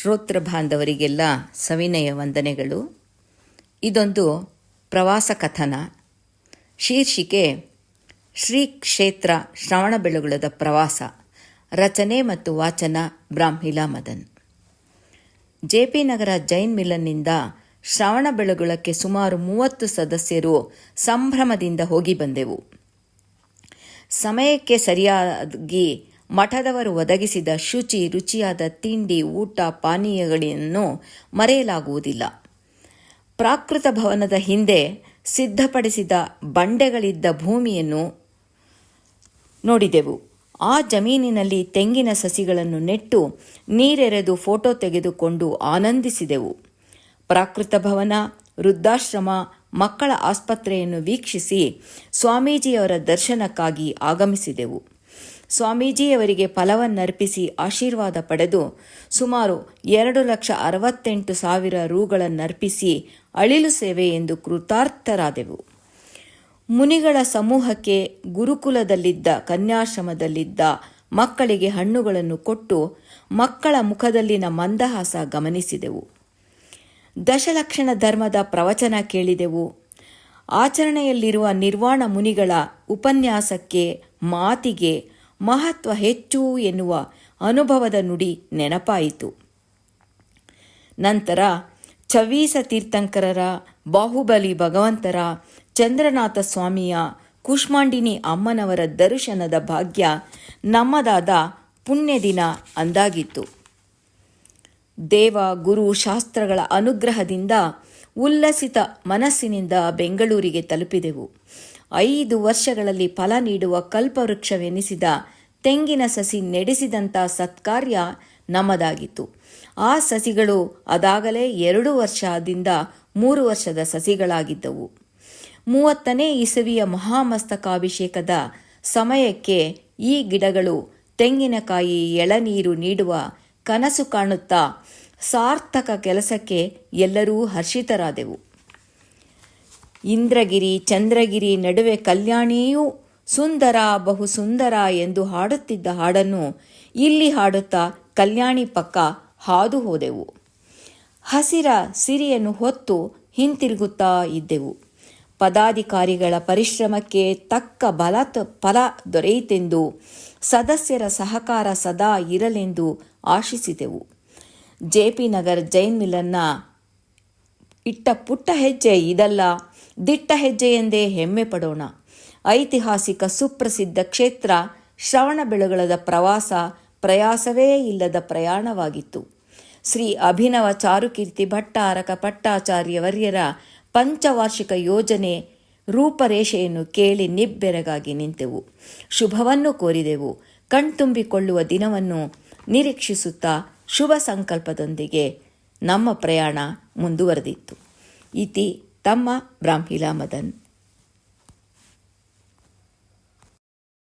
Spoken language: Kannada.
ಶ್ರೋತೃ ಬಾಂಧವರಿಗೆಲ್ಲ ಸವಿನಯ ವಂದನೆಗಳು. ಇದೊಂದು ಪ್ರವಾಸ ಕಥನ. ಶೀರ್ಷಿಕೆ ಶ್ರೀ ಕ್ಷೇತ್ರ ಶ್ರವಣಬೆಳಗೊಳದ ಪ್ರವಾಸ. ರಚನೆ ಮತ್ತು ವಾಚನ ಬ್ರಾಹ್ಮೀಲಾ ಮದನ್. ಜೆ.ಪಿ. ನಗರ ಜೈನ್ ಮಿಲನ್ನಿಂದ ಶ್ರವಣಬೆಳಗೊಳಕ್ಕೆ ಸುಮಾರು 30 ಸದಸ್ಯರು ಸಂಭ್ರಮದಿಂದ ಹೋಗಿ ಬಂದೆವು. ಸಮಯಕ್ಕೆ ಸರಿಯಾಗಿ ಮಠದವರು ಒದಗಿಸಿದ ಶುಚಿ ರುಚಿಯಾದ ತಿಂಡಿ, ಊಟ, ಪಾನೀಯಗಳನ್ನು ಮರೆಯಲಾಗುವುದಿಲ್ಲ. ಪ್ರಾಕೃತ ಭವನದ ಹಿಂದೆ ಸಿದ್ಧಪಡಿಸಿದ ಬಂಡೆಗಳಿದ್ದ ಭೂಮಿಯನ್ನು ನೋಡಿದೆವು. ಆ ಜಮೀನಿನಲ್ಲಿ ತೆಂಗಿನ ಸಸಿಗಳನ್ನು ನೆಟ್ಟು ನೀರೆರೆದು ಫೋಟೋ ತೆಗೆದುಕೊಂಡು ಆನಂದಿಸಿದೆವು. ಪ್ರಾಕೃತ ಭವನ, ವೃದ್ಧಾಶ್ರಮ, ಮಕ್ಕಳ ಆಸ್ಪತ್ರೆಯನ್ನು ವೀಕ್ಷಿಸಿ ಸ್ವಾಮೀಜಿಯವರ ದರ್ಶನಕ್ಕಾಗಿ ಆಗಮಿಸಿದೆವು. ಸ್ವಾಮೀಜಿಯವರಿಗೆ ಫಲವನ್ನರ್ಪಿಸಿ ಆಶೀರ್ವಾದ ಪಡೆದು ಸುಮಾರು 2,68,000 ರೂಗಳನ್ನರ್ಪಿಸಿ ಅಳಿಲು ಸೇವೆ ಎಂದು ಕೃತಾರ್ಥರಾದೆವು. ಮುನಿಗಳ ಸಮೂಹಕ್ಕೆ ಗುರುಕುಲದಲ್ಲಿದ್ದ ಕನ್ಯಾಶ್ರಮದಲ್ಲಿದ್ದ ಮಕ್ಕಳಿಗೆ ಹಣ್ಣುಗಳನ್ನು ಕೊಟ್ಟು ಮಕ್ಕಳ ಮುಖದಲ್ಲಿನ ಮಂದಹಾಸ ಗಮನಿಸಿದೆವು. ದಶಲಕ್ಷಣ ಧರ್ಮದ ಪ್ರವಚನ ಕೇಳಿದೆವು. ಆಚರಣೆಯಲ್ಲಿರುವ ನಿರ್ವಾಣ ಮುನಿಗಳ ಉಪನ್ಯಾಸಕ್ಕೆ, ಮಾತಿಗೆ ಮಹತ್ವ ಹೆಚ್ಚು ಎನ್ನುವ ಅನುಭವದ ನುಡಿ ನೆನಪಾಯಿತು. ನಂತರ ಚವ್ವೀಸ ತೀರ್ಥಂಕರರ, ಬಾಹುಬಲಿ ಭಗವಂತರ, ಚಂದ್ರನಾಥ ಸ್ವಾಮಿಯ, ಕುಷ್ಮಾಂಡಿನಿ ಅಮ್ಮನವರ ದರ್ಶನದ ಭಾಗ್ಯ ನಮ್ಮದಾದ ಪುಣ್ಯ ದಿನ ಅಂದಾಗಿತ್ತು. ದೇವ ಗುರು ಶಾಸ್ತ್ರಗಳ ಅನುಗ್ರಹದಿಂದ ಉಲ್ಲಸಿತ ಮನಸ್ಸಿನಿಂದ ಬೆಂಗಳೂರಿಗೆ ತಲುಪಿದೆವು. 5 ವರ್ಷಗಳಲ್ಲಿ ಫಲ ನೀಡುವ ಕಲ್ಪವೃಕ್ಷವೆನಿಸಿದ ತೆಂಗಿನ ಸಸಿ ನೆಡೆಸಿದಂಥ ಸತ್ಕಾರ್ಯ ನಮ್ಮದಾಗಿತ್ತು. ಆ ಸಸಿಗಳು ಅದಾಗಲೇ 2 ವರ್ಷದಿಂದ 3 ವರ್ಷದ ಸಸಿಗಳಾಗಿದ್ದವು. 30ನೇ ಇಸವಿಯ ಮಹಾಮಸ್ತಕಾಭಿಷೇಕದ ಸಮಯಕ್ಕೆ ಈ ಗಿಡಗಳು ತೆಂಗಿನಕಾಯಿ, ಎಳನೀರು ನೀಡುವ ಕನಸು ಕಾಣುತ್ತಾ ಸಾರ್ಥಕ ಕೆಲಸಕ್ಕೆ ಎಲ್ಲರೂ ಹರ್ಷಿತರಾದೆವು. ಇಂದ್ರಗಿರಿ ಚಂದ್ರಗಿರಿ ನಡುವೆ ಕಲ್ಯಾಣಿಯೂ ಸುಂದರ ಬಹು ಸುಂದರ ಎಂದು ಹಾಡುತ್ತಿದ್ದ ಹಾಡನ್ನು ಇಲ್ಲಿ ಹಾಡುತ್ತಾ ಕಲ್ಯಾಣಿ ಪಕ್ಕ ಹಾದು ಹೋದೆವು. ಹಸಿರ ಸಿರಿಯನ್ನು ಹೊತ್ತು ಹಿಂತಿರುಗುತ್ತಾ ಇದ್ದೆವು. ಪದಾಧಿಕಾರಿಗಳ ಪರಿಶ್ರಮಕ್ಕೆ ತಕ್ಕ ಫಲ ದೊರೆಯಿತೆಂದು, ಸದಸ್ಯರ ಸಹಕಾರ ಸದಾ ಇರಲೆಂದು ಆಶಿಸಿದೆವು. ಜೆ.ಪಿ. ನಗರ್ ಜೈನ್ ಮಿಲನ್ನ ಇಟ್ಟ ಪುಟ್ಟ ಹೆಜ್ಜೆ ಇದಲ್ಲ, ದಿಟ್ಟ ಹೆಜ್ಜೆ ಎಂದೇ ಹೆಮ್ಮೆ ಪಡೋಣ. ಐತಿಹಾಸಿಕ ಸುಪ್ರಸಿದ್ಧ ಕ್ಷೇತ್ರ ಶ್ರವಣಬೆಳಗೊಳದ ಪ್ರವಾಸ ಪ್ರಯಾಸವೇ ಇಲ್ಲದ ಪ್ರಯಾಣವಾಗಿತ್ತು. ಶ್ರೀ ಅಭಿನವ ಚಾರುಕೀರ್ತಿ ಭಟ್ಟಾರಕ ಪಟ್ಟಾಚಾರ್ಯವರ್ಯರ ಪಂಚವಾರ್ಷಿಕ ಯೋಜನೆ ರೂಪರೇಷೆಯನ್ನು ಕೇಳಿ ನಿಬ್ಬೆರಗಾಗಿ ನಿಂತೆವು. ಶುಭವನ್ನು ಕೋರಿದೆವು. ಕಣ್ತುಂಬಿಕೊಳ್ಳುವ ದಿನವನ್ನು ನಿರೀಕ್ಷಿಸುತ್ತಾ ಶುಭ ಸಂಕಲ್ಪದೊಂದಿಗೆ ನಮ್ಮ ಪ್ರಯಾಣ ಮುಂದುವರೆದಿತ್ತು. ಇತಿ ತಮ್ಮ ಬ್ರಾಹ್ಮೀಲಾ ಮದನ್.